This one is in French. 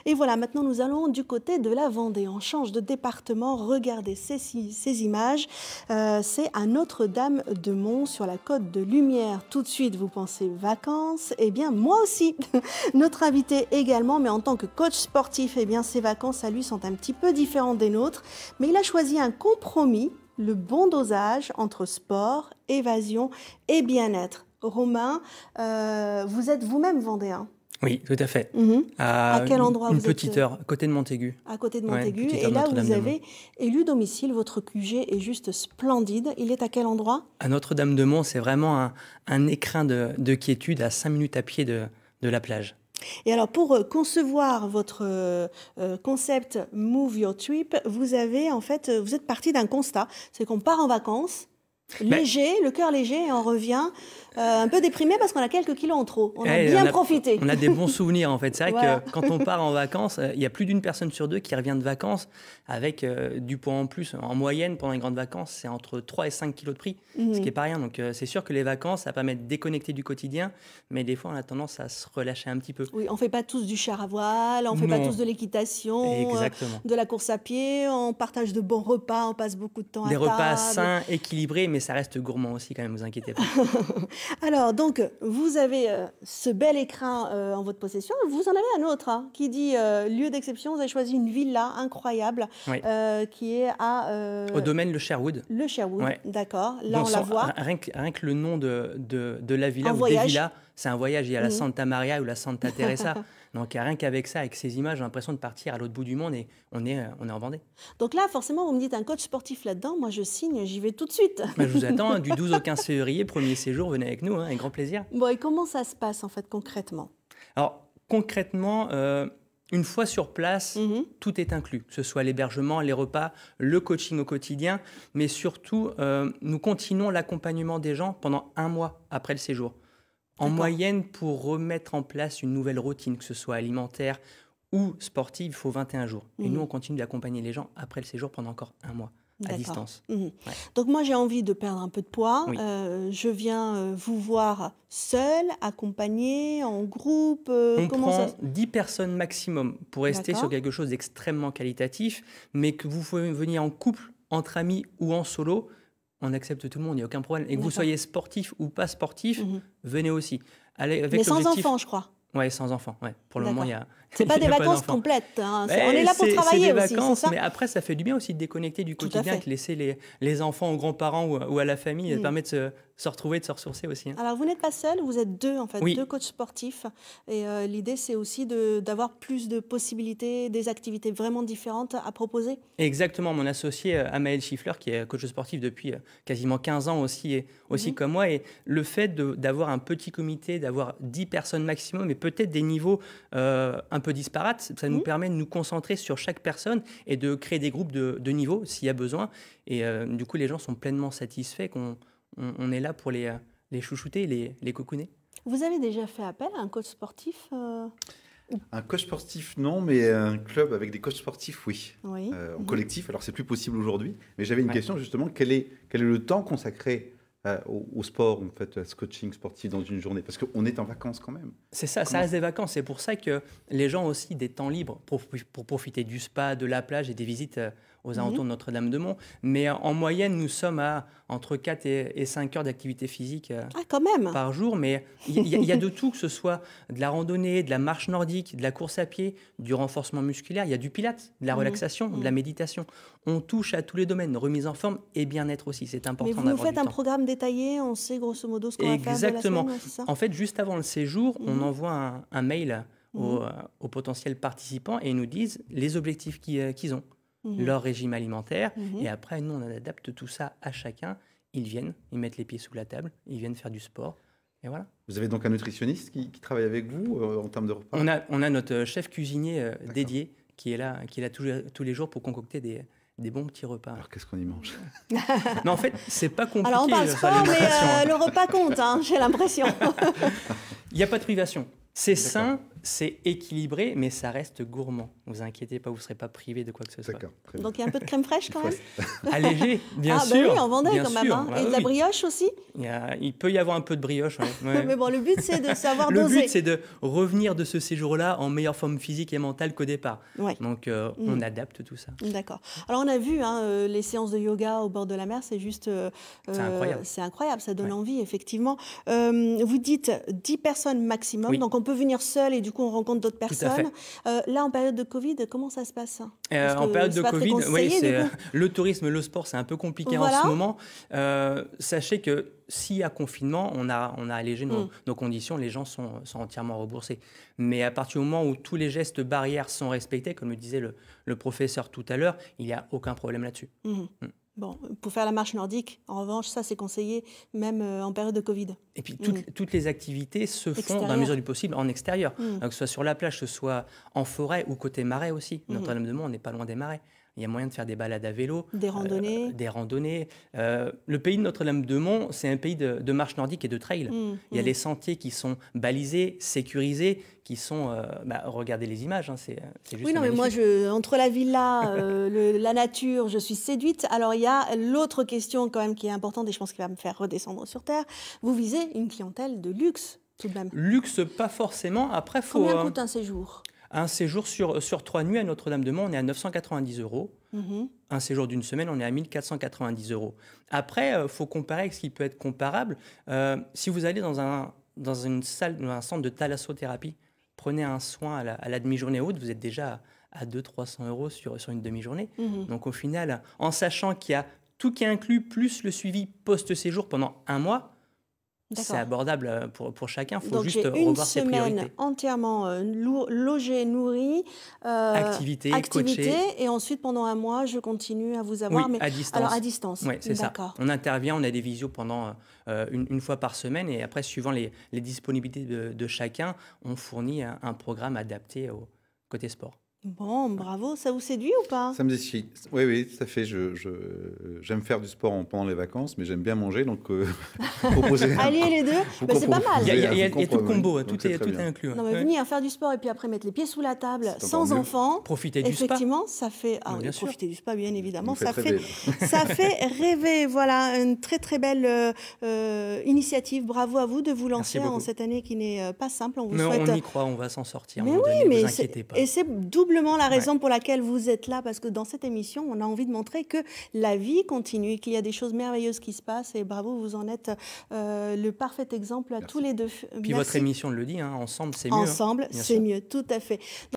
Et voilà, maintenant nous allons du côté de la Vendée. On change de département. Regardez ces images. C'est à Notre-Dame-de-Mont, sur la côte de Lumière. Tout de suite, vous pensez vacances. Eh bien, moi aussi. Notre invité également, mais en tant que coach sportif, eh bien, ses vacances à lui sont un petit peu différentes des nôtres. Mais il a choisi un compromis, le bon dosage entre sport, évasion et bien-être. Romain, vous êtes vous-même vendéen. Oui, tout à fait. À quel endroit une vous êtes? petite heure, à côté de Montaigu. À côté de Ouais, Montaigu. petite Et heure de là, vous Notre-Dame-de-Mont. avez élu domicile. Votre QG est juste splendide. Il est à quel endroit? À Notre-Dame-de-Mont, c'est vraiment un écrin de quiétude à 5 minutes à pied de la plage. Et alors, pour concevoir votre concept Move Your Trip, vous êtes parti d'un constat. C'est qu'on part en vacances, léger, le cœur léger, et on revient un peu déprimé parce qu'on a quelques kilos en trop. On a bien profité. On a des bons souvenirs, en fait. C'est vrai Voilà. que quand on part en vacances, il y a plus d'une personne sur deux qui revient de vacances avec du poids en plus. En moyenne, pendant les grandes vacances, c'est entre 3 et 5 kilos de prix, ce qui n'est pas rien. Donc, c'est sûr que les vacances, ça permet de déconnecter du quotidien, mais des fois, on a tendance à se relâcher un petit peu. Oui, on ne fait pas tous du char à voile, on ne fait pas tous de l'équitation, de la course à pied, on partage de bons repas, on passe beaucoup de temps à table. Des repas sains, équilibrés, mais ça reste gourmand aussi quand même, vous inquiétez pas. Alors, donc, vous avez ce bel écrin en votre possession. Vous en avez un autre qui dit lieu d'exception. Vous avez choisi une villa incroyable qui est au domaine Le Sherwood. Le Sherwood, ouais. D'accord. Là, on la voit. Rien que le nom de la villa ou voyage. des villas, c'est un voyage. Il y a la Santa Maria ou la Santa Teresa. Donc, rien qu'avec ça, avec ces images, j'ai l'impression de partir à l'autre bout du monde et on est en Vendée. Donc là, forcément, vous me dites un coach sportif là-dedans. Moi, je signe, j'y vais tout de suite. Je vous attends du 12 au 15 février, premier séjour, venez avec nous, avec grand plaisir. Bon, et comment ça se passe, en fait, concrètement? Alors, concrètement, une fois sur place, tout est inclus, que ce soit l'hébergement, les repas, le coaching au quotidien, mais surtout, nous continuons l'accompagnement des gens pendant 1 mois après le séjour. En moyenne, pour remettre en place une nouvelle routine, que ce soit alimentaire ou sportive, il faut 21 jours. Et nous, on continue d'accompagner les gens après le séjour pendant encore 1 mois, à distance. Ouais. Donc moi, j'ai envie de perdre un peu de poids. Oui. Je viens vous voir seul, accompagné, en groupe. On prend 10 personnes maximum pour rester sur quelque chose d'extrêmement qualitatif, mais que vous pouvez venir en couple, entre amis ou en solo. On accepte tout le monde, il n'y a aucun problème. Et que vous soyez sportif ou pas sportif, venez aussi. Allez, avec mais sans enfants, je crois. Oui, sans enfants. Ouais. Pour le moment, il y a. C'est pas des vacances complètes. On est là pour travailler aussi. C'est des vacances, mais après, ça fait du bien aussi de déconnecter du quotidien, de laisser les enfants aux grands-parents ou à la famille. Ça permet de se retrouver, de se ressourcer aussi. Alors, vous n'êtes pas seul, vous êtes deux, en fait, oui. 2 coachs sportifs. Et l'idée, c'est aussi d'avoir plus de possibilités, des activités vraiment différentes à proposer. Exactement. Mon associé, Amaël Schiffler, qui est coach sportif depuis quasiment 15 ans aussi comme moi. Et le fait d'avoir un petit comité, d'avoir 10 personnes maximum, et peut-être des niveaux un peu disparates, ça nous permet de nous concentrer sur chaque personne et de créer des groupes de niveau s'il y a besoin. Et du coup, les gens sont pleinement satisfaits qu'on est là pour les chouchouter, les cocooner. Vous avez déjà fait appel à un coach sportif Un coach sportif, non, mais un club avec des coachs sportifs, oui. En collectif, alors c'est plus possible aujourd'hui. Mais j'avais une question justement, quel est le temps consacré au sport, en fait, à ce coaching sportif dans une journée? Parce qu'on est en vacances quand même. C'est ça, ça reste des vacances. C'est pour ça que les gens ont aussi des temps libres pour profiter du spa, de la plage et des visites aux alentours de Notre-Dame-de-Mont. Mais en moyenne, nous sommes à entre 4 et 5 heures d'activité physique quand même. par jour. Mais il y a de tout, que ce soit de la randonnée, de la marche nordique, de la course à pied, du renforcement musculaire. Il y a du pilates, de la relaxation, de la méditation. On touche à tous les domaines, remise en forme et bien-être aussi. C'est important d'avoir du temps. Mais vous faites un programme détaillé, on sait grosso modo ce qu'on va faire de la semaine, c'est ça? En fait, juste avant le séjour, on envoie un mail aux potentiels participants et ils nous disent les objectifs qu'ils ont, leur régime alimentaire. Et après, nous, on adapte tout ça à chacun. Ils viennent, ils mettent les pieds sous la table, ils viennent faire du sport. Et voilà. Vous avez donc un nutritionniste qui travaille avec vous en termes de repas? On a notre chef cuisinier dédié qui est là tous les jours pour concocter des bons petits repas. Alors, qu'est-ce qu'on y mange? Non, en fait, c'est pas compliqué. Alors, on parle sport, mais le repas compte, j'ai l'impression. Il n'y a pas de privation. C'est sain, C'est équilibré, mais ça reste gourmand. Ne vous inquiétez pas, vous ne serez pas privé de quoi que ce soit. Donc il y a un peu de crème fraîche quand même. Allégé, bien sûr. Ah oui, on vendait quand même. Hein. Et de la brioche aussi. Il peut y avoir un peu de brioche. Ouais. Mais bon, le but c'est de savoir doser. Le but c'est de revenir de ce séjour-là en meilleure forme physique et mentale qu'au départ. Ouais. Donc on adapte tout ça. D'accord. Alors on a vu les séances de yoga au bord de la mer, c'est juste... c'est incroyable. C'est incroyable, ça donne envie effectivement. Vous dites 10 personnes maximum, donc on peut venir seul et du coup on rencontre d'autres personnes. Là en période de Covid, comment ça se passe? En période de Covid, le tourisme, le sport, c'est un peu compliqué en ce moment. Sachez que s'il y a confinement, on a allégé nos conditions, les gens sont entièrement remboursés. Mais à partir du moment où tous les gestes barrières sont respectés, comme le disait le professeur tout à l'heure, il n'y a aucun problème là-dessus. Bon, pour faire la marche nordique, en revanche, ça c'est conseillé même en période de Covid. Et puis toutes les activités se font dans la mesure du possible en extérieur, que ce soit sur la plage, que ce soit en forêt ou côté marais aussi. Notre-Dame-de-Mont, on n'est pas loin des marais. Il y a moyen de faire des balades à vélo. Des randonnées. Le pays de Notre-Dame-de-Mont, c'est un pays de marche nordique et de trail. Il y a les sentiers qui sont balisés, sécurisés, qui sont... regardez les images, c'est juste oui, non, magnifique. Mais moi, entre la villa, la nature, je suis séduite. Alors, il y a l'autre question quand même qui est importante et je pense qu'il va me faire redescendre sur Terre. Vous visez une clientèle de luxe, tout de même. Luxe, pas forcément. Après, combien coûte un séjour ? Un séjour sur 3 nuits à Notre-Dame-de-Mont, on est à 990 €. Un séjour d'une semaine, on est à 1490 €. Après, il faut comparer avec ce qui peut être comparable. Si vous allez dans une salle, dans un centre de thalassothérapie, prenez un soin à la demi-journée haute, vous êtes déjà à 200-300 € sur une demi-journée. Donc au final, en sachant qu'il y a tout qui est inclus, plus le suivi post-séjour pendant un mois, c'est abordable pour chacun. Il faut juste revoir ses priorités. Une semaine entièrement logée, nourrie, activité, coachée. Et ensuite, pendant un mois, je continue à vous avoir. Oui, mais à distance. Alors, à distance. Oui, c'est ça. On intervient, on a des visios pendant une fois par semaine. Et après, suivant les disponibilités de chacun, on fournit un programme adapté au côté sport. Bon, bravo. Ça vous séduit ou pas? Ça me séduit. Oui, tout à fait. J'aime faire du sport pendant les vacances, mais j'aime bien manger, donc proposer. Allier les deux, c'est pas mal. Il y a tout le combo, tout est inclus. Non, mais venir faire du sport et puis après mettre les pieds sous la table, sans enfants. Profiter du spa. Effectivement, ça fait. Profiter du spa, bien évidemment. Ça fait rêver. Voilà, une très très belle initiative. Bravo à vous de vous lancer en cette année qui n'est pas simple. On vous souhaite. On y croit, on va s'en sortir. Mais oui, mais c'est doublement la raison pour laquelle vous êtes là, parce que dans cette émission, on a envie de montrer que la vie continue, qu'il y a des choses merveilleuses qui se passent, et bravo, vous en êtes le parfait exemple à tous les deux. Puis votre émission le dit, ensemble c'est mieux. Ensemble, c'est mieux, tout à fait.